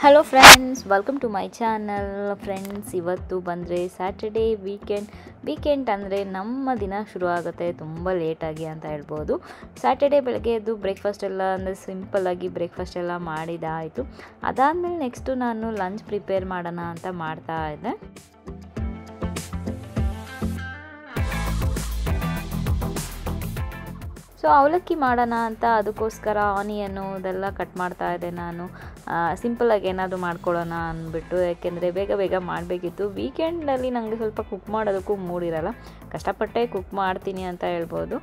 Hello friends, welcome to my channel. Friends, ಇವತ್ತು ಬಂದರೆ Saturday weekend ಅಂದರೆ ನಮ್ಮ ದಿನ ಶುರು ಆಗುತ್ತೆ ತುಂಬ ಲೇಟಾಗಿ ಅಂತ ಹೇಳ್ಬೋದು. ಸ್ಯಾಟರ್ಡೇ ಬೆಳಗ್ಗೆ ಎದ್ದು ಬ್ರೇಕ್ಫಾಸ್ಟ್ ಎಲ್ಲ ಅಂದರೆ ಸಿಂಪಲ್ಲಾಗಿ ಬ್ರೇಕ್ಫಾಸ್ಟ್ ಎಲ್ಲ ಮಾಡಿದಾಯಿತು. ಅದಾದಮೇಲೆ ನೆಕ್ಸ್ಟು ನಾನು ಲಂಚ್ ಪ್ರಿಪೇರ್ ಮಾಡೋಣ ಅಂತ ಮಾಡ್ತಾ ಇದ್ದೆ. ಸೊ ಅವಲಕ್ಕಿ ಮಾಡೋಣ ಅಂತ ಅದಕ್ಕೋಸ್ಕರ ಆನಿಯನ್ನು ಅದೆಲ್ಲ ಕಟ್ ಮಾಡ್ತಾ ಇದ್ದೆ. ನಾನು ಸಿಂಪಲ್ಲಾಗಿ ಏನಾದರೂ ಮಾಡ್ಕೊಳ್ಳೋಣ ಅಂದ್ಬಿಟ್ಟು, ಯಾಕೆಂದರೆ ಬೇಗ ಮಾಡಬೇಕಿತ್ತು. ವೀಕೆಂಡಲ್ಲಿ ನನಗೆ ಸ್ವಲ್ಪ ಕುಕ್ ಮಾಡೋದಕ್ಕೂ ಮೂಡಿರಲ್ಲ, ಕಷ್ಟಪಟ್ಟೆ ಕುಕ್ ಮಾಡ್ತೀನಿ ಅಂತ ಹೇಳ್ಬೋದು.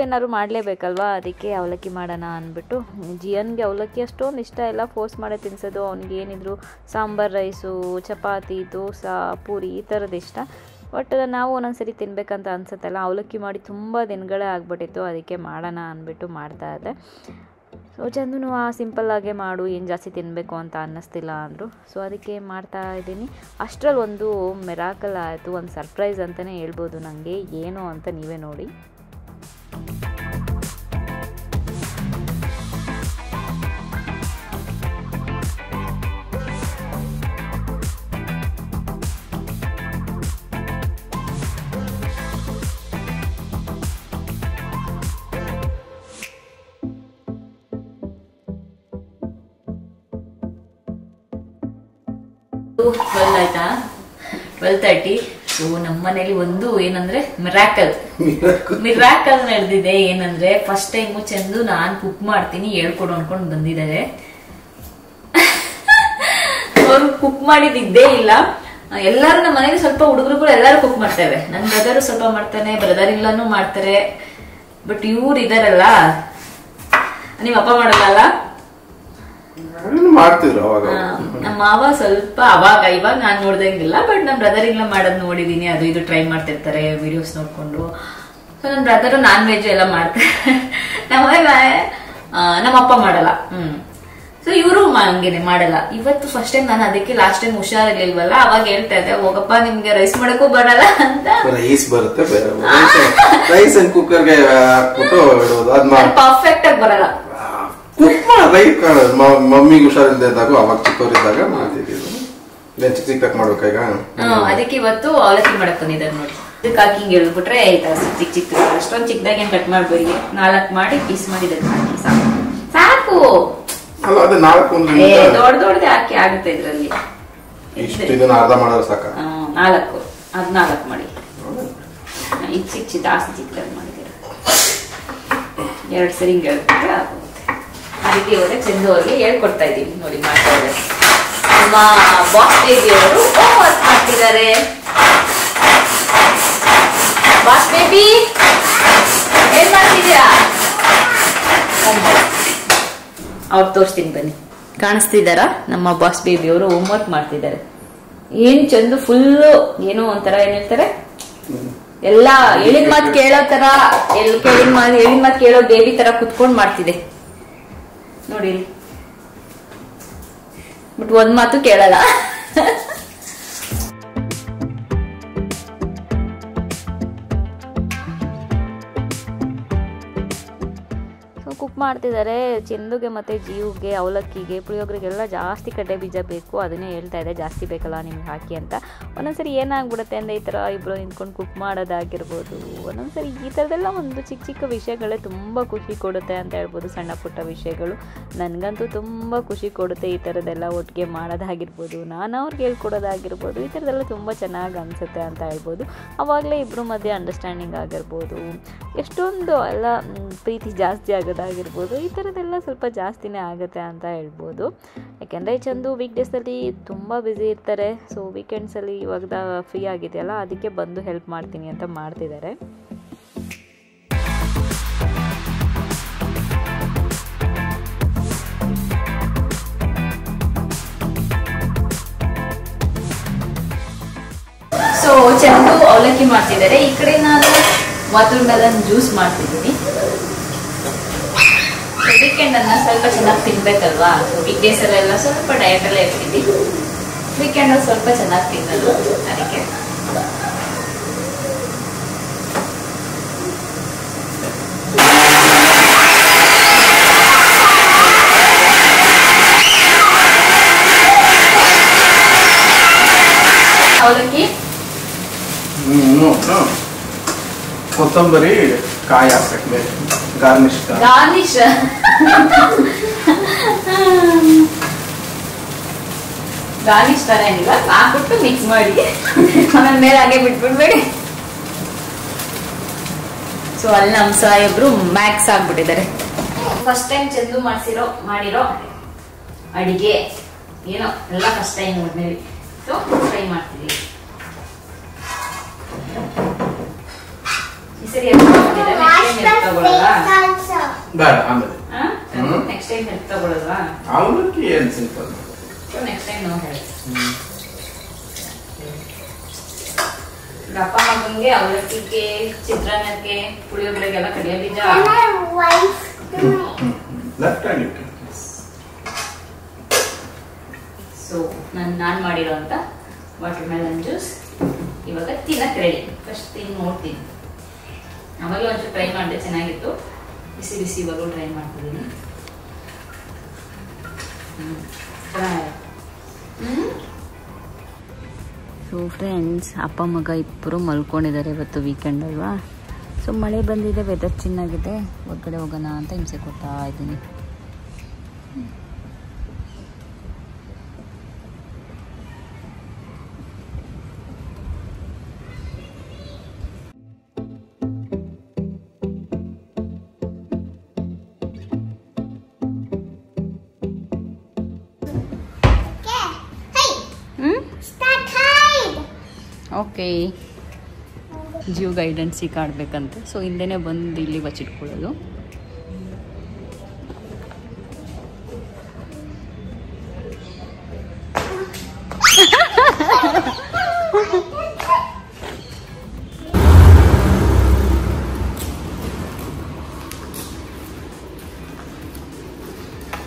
ಏನಾದ್ರು ಮಾಡಲೇಬೇಕಲ್ವ, ಅದಕ್ಕೆ ಅವಲಕ್ಕಿ ಮಾಡೋಣ ಅಂದ್ಬಿಟ್ಟು. ಜಿಯನ್ಗೆ ಅವಲಕ್ಕಿ ಅಷ್ಟೊಂದು ಇಷ್ಟ ಇಲ್ಲ, ಫೋರ್ಸ್ ಮಾಡೇ ತಿನ್ನಿಸೋದು. ಅವ್ನಿಗೆ ಏನಿದ್ರು ಸಾಂಬಾರು ರೈಸು, ಚಪಾತಿ, ದೋಸೆ, ಪೂರಿ ಈ ಥರದ್ದು ಇಷ್ಟ. ಬಟ್ ನಾವು ಒಂದೊಂದ್ಸರಿ ತಿನ್ನಬೇಕಂತ ಅನ್ಸುತ್ತಲ್ಲ, ಅವಲಕ್ಕಿ ಮಾಡಿ ತುಂಬ ದಿನಗಳೇ ಆಗ್ಬಿಟ್ಟಿತ್ತು, ಅದಕ್ಕೆ ಮಾಡೋಣ ಅಂದ್ಬಿಟ್ಟು ಮಾಡ್ತಾಯಿದ್ದೆ. ಸೊ ಚಂದನು ಸಿಂಪಲ್ಲಾಗೆ ಮಾಡು, ಏನು ಜಾಸ್ತಿ ತಿನ್ನಬೇಕು ಅಂತ ಅನ್ನಿಸ್ತಿಲ್ಲ ಅಂದರು. ಸೊ ಅದಕ್ಕೆ ಮಾಡ್ತಾ ಇದ್ದೀನಿ. ಅಷ್ಟರಲ್ಲಿ ಒಂದು ಮಿರಾಕಲ್ ಆಯಿತು, ಒಂದು ಸರ್ಪ್ರೈಸ್ ಅಂತಲೇ ಹೇಳ್ಬೋದು ನನಗೆ. ಏನು ಅಂತ ನೀವೇ ನೋಡಿ. ಆಯ್ತಾ 12:30. ಸೊ ನಮ್ಮ ಮನೇಲಿ ಒಂದು ಏನಂದ್ರೆ ಮಿರಾಕಲ್ ನಡೆದಿದೆ. ಏನಂದ್ರೆ ಫಸ್ಟ್ ಟೈಮು ಚಂದು ನಾನ್ ಕುಕ್ ಮಾಡ್ತೀನಿ ಹೇಳ್ಕೊಡು ಅನ್ಕೊಂಡು ಬಂದಿದ್ದಾರೆ. ಅವ್ರು ಕುಕ್ ಮಾಡಿದ್ದೇ ಇಲ್ಲ. ಎಲ್ಲಾರು ನಮ್ಮ ಮನೇಲಿ ಸ್ವಲ್ಪ ಹುಡುಗರುಗಳು ಎಲ್ಲಾರು ಕುಕ್ ಮಾಡ್ತೇವೆ. ನನ್ನ ಬ್ರದರು ಸ್ವಲ್ಪ ಮಾಡ್ತಾನೆ, ಬ್ರದರ್ ಇಲ್ಲಾನು ಮಾಡ್ತಾರೆ. ಬಟ್ ಇವ್ರು ಇದಾರಲ್ಲ, ನೀವ್ ಅಪ್ಪ ಮಾಡಲ್ಲ. ಮಾಡ್ತಿದ್ರು ಅವಾಗ. ನಮ್ಮ ಮಾವ ಸ್ವಲ್ಪ ಇವಾಗ ನಾನ್ ನೋಡ್ದಂಗಿಲ್ಲ, ಬಟ್ ನಮ್ ಬ್ರದರ್ ಇಲ್ಲ ಮಾಡೋದ್ ನೋಡಿದೀನಿ. ಅದು ಇದು ಟ್ರೈ ಮಾಡ್ತಿರ್ತಾರೆ ವಿಡಿಯೋಸ್ ನೋಡ್ಕೊಂಡು. ಸೊ ನನ್ ಬ್ರದರ್ ನಾನ್ ವೆಜ್ ಎಲ್ಲ ಮಾಡ್ತಾರೆ. ನಮ್ಮ ಅಪ್ಪ ಮಾಡಲ್ಲ. ಸೊ ಇವರು ಹಂಗೇನೆ ಮಾಡಲ್ಲ. ಇವತ್ತು ಫಸ್ಟ್ ಟೈಮ್ ನಾನು ಅದಕ್ಕೆ ಲಾಸ್ಟ್ ಟೈಮ್ ಹುಷಾರಿರ್ಲಿಲ್ವಲ್ಲ, ಅವಾಗ ಹೇಳ್ತಾ ಇದ್ದೆ, ಹೋಗಪ್ಪ ನಿಮ್ಗೆ ರೈಸ್ ಮಾಡಕ್ಕೂ ಬರಲ್ಲ ಅಂತ. ರೈಸ್ ಬರುತ್ತೆ, ರೈಸ್ ಕುಕ್ಕರ್ಗೆ ಹಾಕ್ಬಿಟ್ಟು ಪರ್ಫೆಕ್ಟ್ ಆಗಿ ಬರಲ್ಲ. ಮಮ್ಮಿಗೆ ಹುಷಾರಿಂದ ಇದ್ದಾಗ ಅವಾಗ ಚಿಕ್ಕವರಿದ್ದಾಗ ಮಾಡ್ತಿದ್ದೀವಿ. ಚಿಕ್ಕ ಮಾಡ್ಬೇಕಾಗ ಅದಕ್ಕೆ ಇವತ್ತು ಅವಲಕ್ಕಿ ಮಾಡಕ್ ಬಂದಿದ್ದಾರೆ ನೋಡಿ. ಇದಕ್ಕೆ ಹಾಕಿ ಹಿಂಗೆ ಹೇಳ್ಬಿಟ್ರೆ ಆಯ್ತಾ, ಚಿಕ್ಕ ಅಷ್ಟೊಂದು ಚಿಕ್ಕದಾಗಿ ಏನ್ ಕಟ್ ಮಾಡ್ಬೇಡಿ, 4 ಮಾಡಿ ಪೀಸ್ ಮಾಡಿ ಇದಕ್ಕೆ ಹಾಕಿ ಸಾಕು. ಅಲ್ಲ, ಅದೇ 4 ದೊಡ್ಡದೇ ಹಾಕಿ ಆಗುತ್ತೆ ಇದ್ರಲ್ಲಿ. ಅರ್ಧ ಮಾಡಿದ್ರೆ ಸಾಕ. 4 14 ಮಾಡಿ. ಇದು ಚಿಕ್ಕ ಜಾಸ್ತಿ ಚಿಕ್ಕದಾಗಿ ಮಾಡಿದ್ದೀರ. 2 ಸರಿ ಹಿಂಗೆ ಹೇಳ್ಬಿಟ್ರೆ ಆಗುತ್ತೆ. ಅದಕ್ಕೆ ಇವಾಗ ಚಂದು ಅವ್ರಿಗೆ ಹೇಳ್ಕೊಡ್ತಾ ಇದ್ದೀವಿ ನೋಡಿ ಮಾಡ್ತಾ ಇದ್ದಾರೆ. ನಮ್ಮ ಬಾಸ್ ಬೇಬಿ ಅವರು ಹೋಮ್ವರ್ಕ್ ಮಾಡ್ತಿದ್ದಾರೆ. ಬಾಸ್ ಬೇಬಿ ಏನ್ ಮಾಡ್ತಿದ್ದೀರಾ? ಅವ್ರು ತೋರಿಸ್ತೀನಿ ಬನ್ನಿ. ಕಾಣಿಸ್ತಿದಾರ? ನಮ್ಮ ಬಾಸ್ ಬೇಬಿ ಅವರು ಹೋಮ್ವರ್ಕ್ ಮಾಡ್ತಿದ್ದಾರೆ. ಏನ್ ಚಂದು ಫುಲ್ಲು ಏನೋ ಒಂಥರ ಏನ್ ಹೇಳ್ತಾರೆ, ಎಲ್ಲ ಹೇಳಿದ ಮಾತು ಕೇಳೋ ತರ, ಹೇಳಿದ ಮಾತು ಕೇಳೋ ಬೇಬಿ ತರ ಕುತ್ಕೊಂಡ್ ಮಾಡ್ತಿದೆ ನೋಡಿ. ಬಟ್ ಒಂದ್ ಮಾತು ಕೇಳಲ್ಲ. ಕುಕ್ ಮಾಡ್ತಿದ್ದಾರೆ. ಚಂದುಗೆ ಮತ್ತೆ ಜೀವ್ಗೆ ಅವಲಕ್ಕಿಗೆ ಪುಳಿಯೋಗರೆಗೆಲ್ಲ ಜಾಸ್ತಿ ಕಡ್ಲೆ ಬೀಜ ಬೇಕು. ಅದನ್ನೇ ಹೇಳ್ತಾ ಇದೆ, ಜಾಸ್ತಿ ಬೇಕಲ್ಲ ನಿಮ್ಗೆ ಹಾಕಿ ಅಂತ. ಒಂದೊಂದ್ಸರಿ ಏನಾಗ್ಬಿಡುತ್ತೆ ಅಂದರೆ ಈ ಥರ ಇಬ್ಬರು ನಿಂತ್ಕೊಂಡು ಕುಕ್ ಮಾಡೋದಾಗಿರ್ಬೋದು. ಒಂದೊಂದ್ಸರಿ ಈ ಥರದೆಲ್ಲ ಒಂದು ಚಿಕ್ಕ ವಿಷಯಗಳೇ ತುಂಬ ಖುಷಿ ಕೊಡುತ್ತೆ ಅಂತ ಹೇಳ್ಬೋದು. ಸಣ್ಣ ಪುಟ್ಟ ವಿಷಯಗಳು ನನಗಂತೂ ತುಂಬ ಖುಷಿ ಕೊಡುತ್ತೆ. ಈ ಥರದ್ದೆಲ್ಲ ಒಟ್ಟಿಗೆ ಮಾಡೋದಾಗಿರ್ಬೋದು, ನಾನು ಅವ್ರಿಗೆ ಹೇಳ್ಕೊಡೋದಾಗಿರ್ಬೋದು, ಈ ಥರದ್ದೆಲ್ಲ ತುಂಬ ಚೆನ್ನಾಗಿ ಅನಿಸುತ್ತೆ ಅಂತ ಹೇಳ್ಬೋದು. ಆವಾಗಲೇ ಇಬ್ಬರು ಮಧ್ಯೆ ಅಂಡರ್ಸ್ಟ್ಯಾಂಡಿಂಗ್ ಆಗಿರ್ಬೋದು, ಎಷ್ಟೊಂದು ಎಲ್ಲ ಪ್ರೀತಿ ಜಾಸ್ತಿ ಆಗೋದಾಗಿರ್ಬೋದು. ಈ ಥರದ್ದೆಲ್ಲ ಸ್ವಲ್ಪ ಜಾಸ್ತಿನೇ ಆಗುತ್ತೆ ಅಂತ ಹೇಳ್ಬೋದು. ಯಾಕೆಂದರೆ ಚಂದು ವೀಕ್ಡೇಸಲ್ಲಿ ತುಂಬ ಬ್ಯುಸಿ ಇರ್ತಾರೆ. ಸೊ ವೀಕೆಂಡ್ಸಲ್ಲಿ ಇವಾಗ ಫ್ರೀ ಆಗಿದೆಯಲ್ಲ, ಅದಕ್ಕೆ ಬಂದು ಹೆಲ್ಪ್ ಮಾಡ್ತೀನಿ ಅಂತ ಮಾಡ್ತಿದ್ದಾರೆ. ಸೊ ಚಂದು ಅವಲಕ್ಕಿ ಮಾಡ್ತಿದ್ದಾರೆ. ಈ ಕಡೆ ನಾನು ವಾಟರ್ ಮೆಲನ್ ಜ್ಯೂಸ್ ಮಾಡ್ತಿದ್ದೀನಿ. ವೀಕೆಂಡ್ ಅನ್ನ ಸ್ವಲ್ಪ ಚೆನ್ನಾಗಿ ತಿನ್ಬೇಕಲ್ವಾ. ವೀಕ್ ಡೇಸ್ ಅಲ್ಲೆಲ್ಲ ಸ್ವಲ್ಪ ಡಯಟ್ ಎಲ್ಲ ಇರ್ತೀವಿ, ವೀಕೆಂಡ್ ಸ್ವಲ್ಪ ಚೆನ್ನಾಗಿ ತಿನ್ನೋದು. ಅದಕ್ಕೆ ಅವಲಕ್ಕಿ ಕೊತ್ತಂಬರಿ ಕಾಯಿ ಹಾಕ್ಬೇಕು ಬೇರೆ ಗಾರ್ನಿಶ್ ಗಾರ್ನಿಶ್ ಗಾರ್ನಿಶ್ ತರ ಏನಿಲ್ಲ, ಹಾಕ್ಬಿಟ್ಟು ಮಿಕ್ಸ್ ಮಾಡಿ ಆಮೇಲೆ ಮೇಲೆ ಹಾಗೆ ಬಿಟ್ಬಿಡ್ಬೇಡಿ. ಸೊ ಅಲ್ಲಿ ನಮ್ಮ ಸಾಹೇಬ್ರು ಮ್ಯಾಕ್ಸ್ ಆಗ್ಬಿಟ್ಟಿದ್ದಾರೆ. ಫಸ್ಟ್ ಟೈಮ್ ಚಂದು ಮಾಡಿರೋ ಅಡಿಗೆ ಏನೋ ಎಲ್ಲ ಫಸ್ಟ್ ಟೈಮ್ ನೋಡ್ಮೇಲೆ ಸೊ ಟ್ರೈ ಮಾಡ್ತಿದ್ದೀವಿ. ಈ ಸರಿ ನೆಕ್ಸ್ಟ್ ಟೈಮ್ ಹೆಲ್ಪ್ ತಗೊಳ್ಳೋದವಾ? ಅವಲಕ್ಕಿ ಏನ್ ಸಿಂಪಲ್. ಸೊ ನೆಕ್ಸ್ಟ್ ಟೈಮ್ ನಾವು ಹೇಳ್ತೀವಿ. ಅಪ್ಪ ಮಗನ್ಗೆ ಅವಲಕ್ಕಿಗೆ, ಚಿತ್ರಾನ್ನಕ್ಕೆ, ಪುಳಿಯೋಗರೆಗೆಲ್ಲ ಕಡಿಯೋ ಬೀಜ. ಸೊ ನಾನು ಮಾಡಿರೋ ಅಂತ ವಾಟರ್ ಮೆಲನ್ ಜ್ಯೂಸ್ ಇವಾಗ ತಿನ್ನಕ್ಕೆ ರೆಡಿ. ಫಸ್ಟ್ ತಿಂದು ನೋಡ್ತೀನಿ. ಆವಾಗಲೂ ಒಂಚೂರು ಟ್ರೈ ಮಾಡಿದೆ, ಚೆನ್ನಾಗಿತ್ತು. ಬಿಸಿ ಬಿಸಿ ಇವಾಗಲೂ ಟ್ರೈ ಮಾಡ್ತಿದ್ದೀನಿ. ಸೊ ಫ್ರೆಂಡ್ಸ್, ಅಪ್ಪ ಮಗ ಇಬ್ಬರು ಮಲ್ಕೊಂಡಿದ್ದಾರೆ. ಇವತ್ತು ವೀಕೆಂಡ್ ಅಲ್ವಾ, ಸೊ ಮಳೆ ಬಂದಿದೆ, ವೆದರ್ ಚೆನ್ನಾಗಿದೆ. ಹೊರಗಡೆ ಹೋಗೋಣ ಅಂತ ಹಿಂಸೆ ಕೊಡ್ತಾ ಇದ್ದೀನಿ. ಓಕೆ, ಜಿಯೋ ಗೈಡೆನ್ಸಿಗೆ ಆಡಬೇಕಂತೆ. ಸೊ ಹಿಂದೆನೇ ಬಂದು ಇಲ್ಲಿ ಬಚ್ಚಿಟ್ಕೊಳ್ಳೋದು.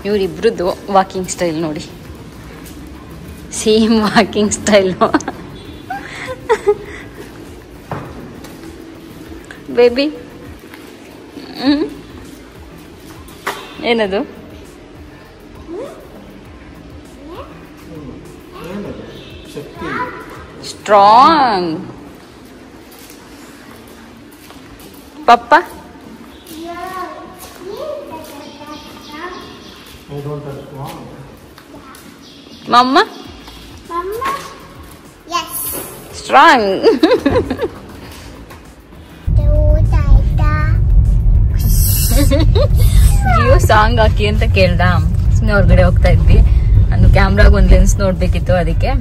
ಇವರಿಬ್ರದ್ದು ವಾಕಿಂಗ್ ಸ್ಟೈಲ್ ನೋಡಿ, ಸೇಮ್ ವಾಕಿಂಗ್ ಸ್ಟೈಲು. ಬೇಬಿ ಏನದು? ಸ್ಟ್ರಾಂಗ್ ಪಪ್ಪ. ಮಮ್ಮ ಸ್ಟ್ರಾಂಗ್. ಜಿಯೋ ಸಾಂಗ್ ಹಾಕಿ ಅಂತ ಕೇಳ್ದ. ಸುಮ್ಮನೆ ಹೊರಗಡೆ ಹೋಗ್ತಾ ಇದ್ವಿ, ನಾನು ಕ್ಯಾಮ್ರಾಗ ಒಂದು ಲೆನ್ಸ್ ನೋಡ್ಬೇಕಿತ್ತು, ಅದಕ್ಕೆ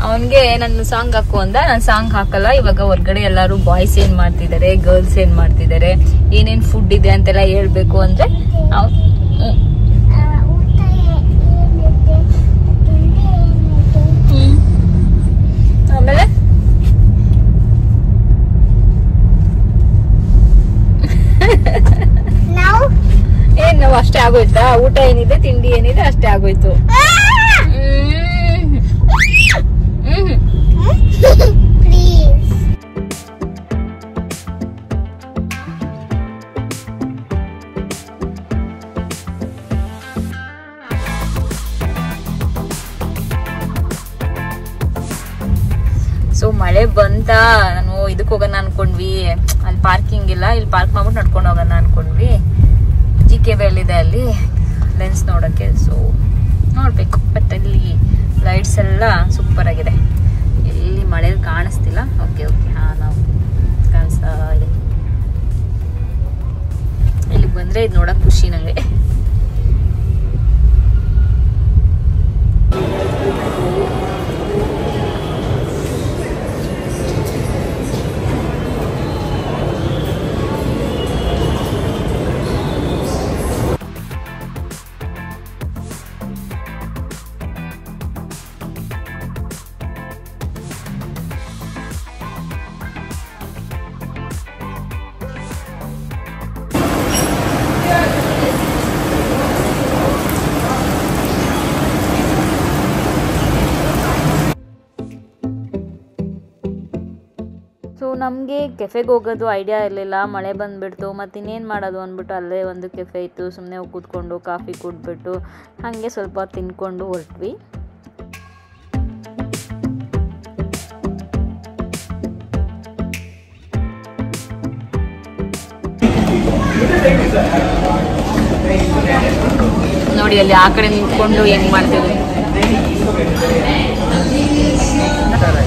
ಅವನ್ಗೆ ನನ್ನ ಸಾಂಗ್ ಹಾಕು ಅಂದ. ನಾನು ಸಾಂಗ್ ಹಾಕಲ್ಲ. ಇವಾಗ ಹೊರಗಡೆ ಎಲ್ಲಾರು ಬಾಯ್ಸ್ ಏನ್ ಮಾಡ್ತಿದ್ದಾರೆ, ಗರ್ಲ್ಸ್ ಏನ್ ಮಾಡ್ತಿದ್ದಾರೆ, ಏನೇನ್ ಫುಡ್ ಇದೆ ಅಂತೆಲ್ಲ ಹೇಳ್ಬೇಕು ಅಂದ್ರೆ ಆಮೇಲೆ ಏನ್ ನಾವು ಅಷ್ಟೇ ಆಗೋಯ್ತಾ? ಊಟ ಏನಿದೆ, ತಿಂಡಿ ಏನಿದೆ ಅಷ್ಟೇ ಆಗೋಯ್ತು. ಸೊ ಮಳೆ ಬಂತ, ನಾನು ಇದಕ್ಕೆ ಹೋಗೋಣ ಅನ್ಕೊಂಡ್ವಿ. ಅಲ್ಲಿ ಪಾರ್ಕಿಂಗ್ ಇಲ್ಲ, ಇಲ್ಲಿ ಪಾರ್ಕ್ ಮಾಡ್ಬಿಟ್ಟು ನಡ್ಕೊಂಡು ಹೋಗೋಣ ಅನ್ಕೊಂಡ್ವಿ. GK Well ಇದೆ ಅಲ್ಲಿ ಲೆನ್ಸ್ ನೋಡೋಕ್ಕೆ. ಸೊ ನೋಡ್ಬೇಕು. ಬಟ್ ಅಲ್ಲಿ ಲೈಟ್ಸ್ ಎಲ್ಲ ಸೂಪರ್ ಆಗಿದೆ. ಎಲ್ಲಿ ಮಳೆಯಲ್ಲಿ ಕಾಣಿಸ್ತಿಲ್ಲ. ಓಕೆ ಓಕೆ, ಹಾ ನಾವು ಕಾಣಿಸ್ತಾ ಇದೆ. ಇಲ್ಲಿಗೆ ಬಂದ್ರೆ ಇದು ನೋಡಕ್ ಖುಷಿ ನಂಗೆ. ಸೊ ನಮಗೆ ಕೆಫೆಗೆ ಹೋಗೋದು ಐಡಿಯಾ ಇರಲಿಲ್ಲ, ಮಳೆ ಬಂದುಬಿಡ್ತು. ಮತ್ತು ಇನ್ನೇನು ಮಾಡೋದು ಅಂದ್ಬಿಟ್ಟು ಅಲ್ಲೇ ಒಂದು ಕೆಫೆ ಇತ್ತು, ಸುಮ್ಮನೆ ಹೋಗಿ ಕೂತ್ಕೊಂಡು ಕಾಫಿ ಕುಡಿದ್ಬಿಟ್ಟು ಹಾಗೆ ಸ್ವಲ್ಪ ತಿನ್ಕೊಂಡು ಹೊರಟ್ವಿ. ನೋಡಿ ಅಲ್ಲಿ ಆ ಕಡೆ ನಿಂತ್ಕೊಂಡು ಹೆಂಗ್ ಮಾಡ್ತೀವಿ.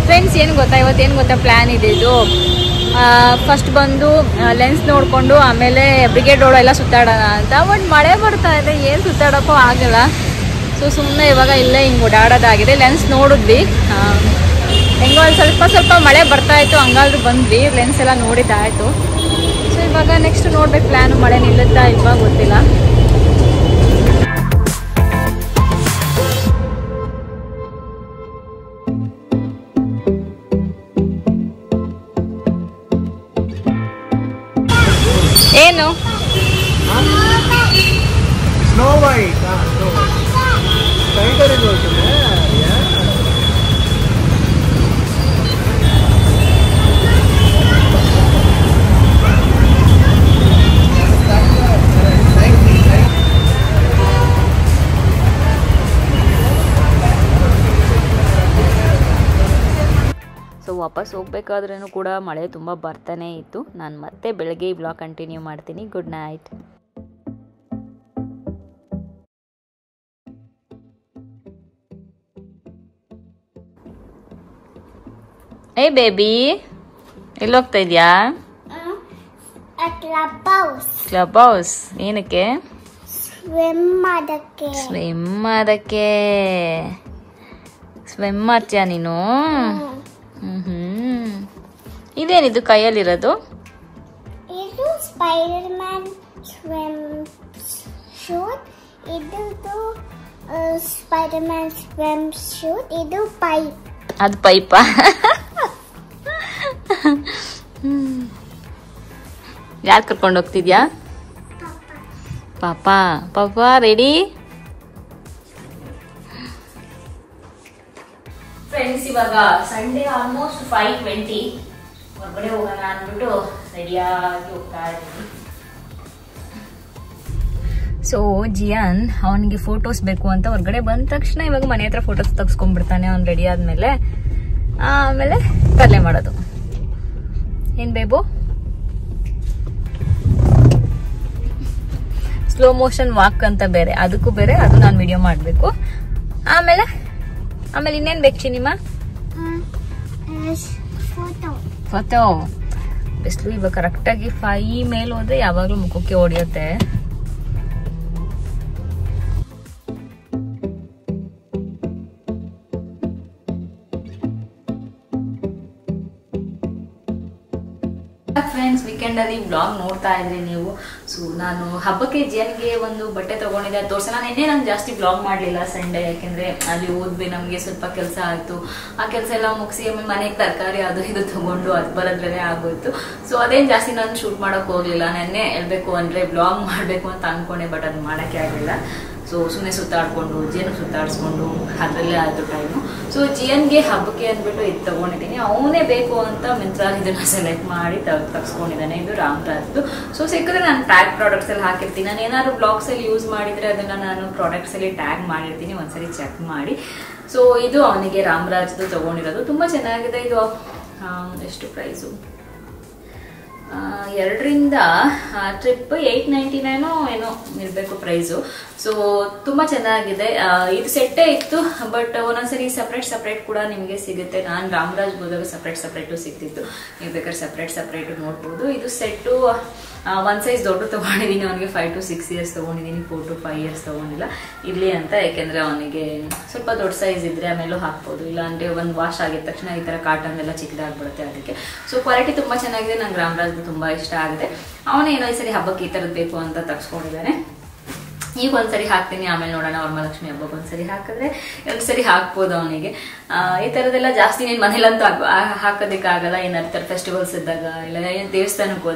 ಫ್ರೆಂಡ್ಸ್ ಏನು ಗೊತ್ತಾ, ಇವತ್ತೇನು ಗೊತ್ತಾ ಪ್ಲ್ಯಾನ್ ಇದೆ ಇದು. ಫಸ್ಟ್ ಬಂದು ಲೆನ್ಸ್ ನೋಡಿಕೊಂಡು ಆಮೇಲೆ ಬ್ರಿಗೇಡ್ ರೋಡ್ ಎಲ್ಲ ಸುತ್ತಾಡೋಣ ಅಂತ. ಬಟ್ ಮಳೆ ಬರ್ತಾ ಇದೆ, ಏನು ಸುತ್ತಾಡೋಕ್ಕೂ ಆಗಲ್ಲ. ಸೊ ಸುಮ್ಮನೆ ಇವಾಗ ಇಲ್ಲೇ ಹಿಂಗೆ ಓಡಾಡೋದಾಗಿದೆ. ಲೆನ್ಸ್ ನೋಡಿದ್ವಿ, ಹೆಂಗೋ ಅಲ್ಲಿ ಸ್ವಲ್ಪ ಮಳೆ ಬರ್ತಾಯಿತ್ತು, ಹಂಗಾದ್ರೂ ಬಂದ್ವಿ. ಲೆನ್ಸ್ ಎಲ್ಲ ನೋಡಿದ್ದಾಯಿತು. ಸೊ ಇವಾಗ ನೆಕ್ಸ್ಟ್ ನೋಡ್ಬೇಕು ಪ್ಲ್ಯಾನು, ಮಳೆ ನಿಲ್ಲುತ್ತಾ ಇಲ್ವಾ ಗೊತ್ತಿಲ್ಲ. ಏನು ಸ್ನೋ ವೈಟ್ ಟೈಗರ್ ಇದು ಸೊ ವಾಪಸ್ ಹೋಗ್ಬೇಕಾದ್ರೂ ಕೂಡ ಮಳೆ ತುಂಬ ಬರ್ತಾನೆ ಇತ್ತು. ನಾನು ಮತ್ತೆ ಬೆಳಗ್ಗೆ ಈ ಬ್ಲಾಗ್ ಕಂಟಿನ್ಯೂ ಮಾಡ್ತೀನಿ. Good night. ಏ ಬೇಬಿ, ಎಲ್ಲೋಗ್ತಾ ಇದೆಯಾ? Club house. ಏನಕ್ಕೆ? ಸ್ವಿಮ್ ಮಾಡ್ತೀಯಾ ನೀನು? ಇದೇನಿದು ಕೈಯಲ್ಲಿರೋದು? ಇದು ಸ್ಪೈಡರ್ ಮ್ಯಾನ್ ಸ್ವಿಮ್ ಶೂಟ್. ಇದು ಸ್ಪೈಡರ್ ಮ್ಯಾನ್ ಸ್ವಿಮ್ ಶೂಟ್. ಇದು ಪೈಪ್. ಅದು ಪೈಪಾ? ಯಾರು ಕರ್ಕೊಂಡು ಹೋಗ್ತಿದ್ಯಾ? ಪಾಪಾ ರೆಡಿ? ಫ್ರೆಂಡ್ಸ್, ಇವಾಗ ಸಂಡೇ ಆಲ್ಮೋಸ್ಟ್ 5:20. ಹೊರಗಡೆ ಹೋಗೋಣ ಅಂದ್ಬಿಟ್ಟು ರೆಡಿಯಾಗಿ ಹೋಗ್ತಾ ಇದ್ದೀನಿ. ಸೊ ಜಿಯಾನ್ ಅವನಿಗೆ ಫೋಟೋಸ್ ಬೇಕು ಅಂತ ಹೊರಗಡೆ ಬಂದ ತಕ್ಷಣ ಇವಾಗ ಮನೆ ಹತ್ರ ಫೋಟೋಸ್ ತೆಗೆಸ್ಕೊಂಡ್ಬಿಡ್ತಾನೆ. ಅವ್ನು ರೆಡಿ ಆದ್ಮೇಲೆ ಆಮೇಲೆ ತರಲೆ ಮಾಡೋದು. ಏನ್ ಬೇಬು? ಸ್ಲೋ ಮೋಷನ್ ವಾಕ್ ಅಂತ ಬೇರೆ, ಅದಕ್ಕೂ ಬೇರೆ, ಅದು ನಾನು ವಿಡಿಯೋ ಮಾಡಬೇಕು. ಆಮೇಲೆ ಇನ್ನೇನ್ ಬೇಕು ಚಿನಿಮಾ? ಫೋಟೋ. ಬಿಸಿಲು ಇವಾಗ ಕರೆಕ್ಟಾಗಿ 5 ಮೇಲೆ ಹೋದ್ರೆ ಯಾವಾಗ್ಲೂ ಮುಖಕ್ಕೆ ಹೊಡಿಯುತ್ತೆ. ಫ್ರೆಂಡ್ಸ್, ವೀಕೆಂಡ್ ಅಲ್ಲಿ ಬ್ಲಾಗ್ ನೋಡ್ತಾ ಇದ್ರಿ ನೀವು. ಸೊ ನಾನು ಹಬ್ಬಕ್ಕೆ ಜಿಯನ್ಗೆ ಒಂದು ಬಟ್ಟೆ ತಗೊಂಡಿದ್ದೆ, ತೋರ್ಸ. ನಾನು ನಿನ್ನೆ ಜಾಸ್ತಿ ಬ್ಲಾಗ್ ಮಾಡಲಿಲ್ಲ ಸಂಡೇ, ಯಾಕೆಂದ್ರೆ ಅಲ್ಲಿ ಹೋದ್ವಿ, ನಮಗೆ ಸ್ವಲ್ಪ ಕೆಲಸ ಆಯ್ತು. ಆ ಕೆಲಸ ಎಲ್ಲ ಮುಗಿಸಿ ಆಮೇಲೆ ಮನೆಗೆ ತರಕಾರಿ ಅದು ಇದು ತಗೊಂಡು ಅದು ಬರೋದ್ರೇ ಆಗೋಯ್ತು. ಸೊ ಅದೇನು ಜಾಸ್ತಿ ನಾನು ಶೂಟ್ ಮಾಡೋಕೆ ಹೋಗ್ಲಿಲ್ಲ. ನೆನ್ನೆ ಹೇಳ್ಬೇಕು ಅಂದ್ರೆ ಬ್ಲಾಗ್ ಮಾಡಬೇಕು ಅಂತ ಅನ್ಕೊಂಡೆ, ಬಟ್ ಅದು ಮಾಡೋಕ್ಕೆ ಆಗಲಿಲ್ಲ. ಸೊ ಸುಮ್ಮನೆ ಸುತ್ತಾಡ್ಕೊಂಡು ಜಿಯನ್ ಸುತ್ತಾಡಿಸ್ಕೊಂಡು ಅದರಲ್ಲೇ ಆಯಿತು ಟೈಮು. ಸೊ ಜಿಯನ್ಗೆ ಹಬ್ಬಕ್ಕೆ ಅಂದ್ಬಿಟ್ಟು ಇದು ತಗೊಂಡಿದ್ದೀನಿ. ಅವನೇ ಬೇಕು ಅಂತ ಮಿಂತ್ರ ಇದನ್ನ ಸೆಲೆಕ್ಟ್ ಮಾಡಿ ತಗ್ಸ್ಕೊಂಡಿದ್ದಾನೆ. ಇದು ರಾಮ್ರಾಜ್ದು. ಸೊ ಸಿಕ್ಕಿದ್ರೆ ನಾನು ಟ್ಯಾಗ್ ಪ್ರಾಡಕ್ಟ್ಸ್ ಅಲ್ಲಿ ಹಾಕಿರ್ತೀನಿ. ನಾನು ಏನಾದ್ರು ಬ್ಲಾಗ್ಸ್ ಅಲ್ಲಿ ಯೂಸ್ ಮಾಡಿದ್ರೆ ಅದನ್ನ ನಾನು ಪ್ರಾಡಕ್ಟ್ಸ್ ಅಲ್ಲಿ ಟ್ಯಾಗ್ ಮಾಡಿರ್ತೀನಿ, ಒಂದ್ಸರಿ ಚೆಕ್ ಮಾಡಿ. ಸೊ ಇದು ಅವನಿಗೆ ರಾಮ್ರಾಜ್ದು ತಗೊಂಡಿರೋದು. ತುಂಬಾ ಚೆನ್ನಾಗಿದೆ ಇದು. ಎಷ್ಟು ಪ್ರೈಸು? 2ರಿಂದ ಟ್ರಿಪ್ 899 ಏನೋ ಇರಬೇಕು ಪ್ರೈಸು. ಸೊ ತುಂಬಾ ಚೆನ್ನಾಗಿದೆ. ಇದು ಸೆಟ್ಟೇ ಇತ್ತು, ಬಟ್ ಒಂದೊಂದ್ಸರಿ ಸಪ್ರೇಟ್ ಕೂಡ ನಿಮಗೆ ಸಿಗುತ್ತೆ. ನಾನು ರಾಮ್ರಾಜ್ ಹೋದಾಗ ಸಪ್ರೇಟು ಸಿಗ್ತಿತ್ತು. ನೀವು ಬೇಕಾದ್ರೆ ಸಪ್ರೇಟ್ ನೋಡ್ಬೋದು. ಇದು ಸೆಟ್ಟು 1 ಸೈಜ್ ದೊಡ್ಡ ತಗೊಂಡಿದ್ದೀನಿ. ಅವನಿಗೆ 5 to 6 years ತಗೊಂಡಿದ್ದೀನಿ, 4 to 5 years ತಗೊಂಡಿಲ್ಲ. ಇರ್ಲಿ ಅಂತ, ಯಾಕೆಂದ್ರೆ ಅವನಿಗೆ ಸ್ವಲ್ಪ ದೊಡ್ಡ ಸೈಜ್ ಇದ್ರೆ ಆಮೇಲೂ ಹಾಕ್ಬೋದು. ಇಲ್ಲ ಅಂದ್ರೆ ಒಂದು ವಾಶ್ ಆಗಿದ ತಕ್ಷಣ ಈ ತರ ಕಾಟನ್ ಎಲ್ಲ ಚಿಕ್ಕದಾಗ್ಬಿಡುತ್ತೆ ಅದಕ್ಕೆ. ಸೊ ಕ್ವಾಲಿಟಿ ತುಂಬಾ ಚೆನ್ನಾಗಿದೆ. ನಂಗೆ ರಾಮ್ರಾಜ್ ತುಂಬಾ ಇಷ್ಟ ಆಗಿದೆ. ಅವನೇನೋ ಈ ಸರಿ ಹಬ್ಬಕ್ಕೆ ಈ ತರದ್ ಬೇಕು ಅಂತ ತಗ್ಸ್ಕೊಂಡಿದ್ದಾನೆ. ಈಗ ಒಂದ್ಸರಿ ಹಾಕ್ತೀನಿ, ಆಮೇಲೆ ನೋಡೋಣ. ವರಮಹಾಲಕ್ಷ್ಮಿ ಹಬ್ಬಕ್ಕೆ ಒಂದ್ಸರಿ ಹಾಕಿದ್ರೆ 2 ಸರಿ ಹಾಕ್ಬೋದು ಅವನಿಗೆ. ಈ ತರದೆಲ್ಲ ಜಾಸ್ತಿ ನೀನ್ ಮನೇಲಂತೂ ಹಾಕೋದಕ್ಕಾಗಲ್ಲ. ಏನಾದ್ರು ಫೆಸ್ಟಿವಲ್ಸ್ ಇದ್ದಾಗ ಇಲ್ಲ ದೇವಸ್ಥಾನಕ್ಕೆ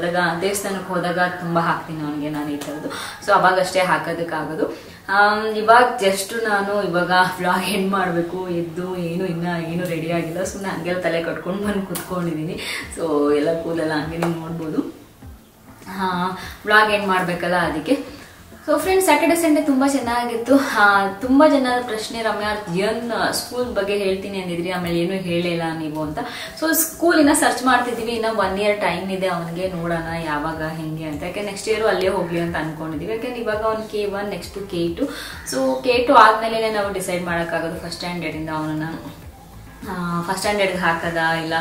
ಹೋದಾಗ ತುಂಬಾ ಹಾಕ್ತೀನಿ ಅವನಿಗೆ ನಾನು ಈ ತರದ್ದು. ಸೊ ಅವಾಗಷ್ಟೇ ಹಾಕೋದಕ್ಕಾಗೋದು. ಇವಾಗ ಜಸ್ಟ್ ನಾನು ಇವಾಗ ವ್ಲಾಗ್ ಎಂಡ್ ಮಾಡಬೇಕು. ಎದ್ದು ಏನು ರೆಡಿ ಆಗಿಲ್ಲ, ಸುಮ್ಮನೆ ಹಂಗೆಲ್ಲ ತಲೆ ಕಟ್ಕೊಂಡು ಬಂದು ಕುತ್ಕೊಂಡಿದ್ದೀನಿ. ಸೊ ಎಲ್ಲ ಕೂಲೆಲ್ಲ ಹಂಗೆ ನೀವು ನೋಡ್ಬೋದು. ವ್ಲಾಗ್ ಎಂಡ್ ಮಾಡಬೇಕಲ್ಲ, ಅದಕ್ಕೆ ಸೊ ಫ್ರೆಂಡ್ಸ್, ಸ್ಯಾಟರ್ಡೆ ಸಂಡೇ ತುಂಬಾ ಚೆನ್ನಾಗಿತ್ತು. ತುಂಬಾ ಜನ ಪ್ರಶ್ನೆ, ರಮ್ಯಾ ಏನ್ ಸ್ಕೂಲ್ ಬಗ್ಗೆ ಹೇಳ್ತೀನಿ ಅಂದಿದ್ರಿ, ಆಮೇಲೆ ಏನು ಹೇಳಿಲ್ಲ ನೀವು ಅಂತ. ಸೊ ಸ್ಕೂಲಿನ ಸರ್ಚ್ ಮಾಡ್ತಿದೀವಿ. ಇನ್ನ 1 year ಟೈಮ್ ಇದೆ ಅವನಿಗೆ, ನೋಡೋಣ ಯಾವಾಗ ಹೆಂಗೆ ಅಂತ. ಯಾಕೆ ನೆಕ್ಸ್ಟ್ ಇಯರ್ ಅಲ್ಲೇ ಹೋಗ್ಲಿ ಅಂತ ಅನ್ಕೊಂಡಿದೀವಿ. ಯಾಕಂದ್ರೆ ಇವಾಗ ಅವ್ನು K1 next K2. So K2 ಆದ್ಮೇಲೆ ನಾವು ಡಿಸೈಡ್ ಮಾಡಕ್ಕಾಗೋದು ಫಸ್ಟ್ ಸ್ಟ್ಯಾಂಡರ್ಡ್ ಇಂದ ಅವನನ್ನ ಫಸ್ಟ್ ಸ್ಟ್ಯಾಂಡರ್ಡ್ಗೆ ಹಾಕದ ಇಲ್ಲ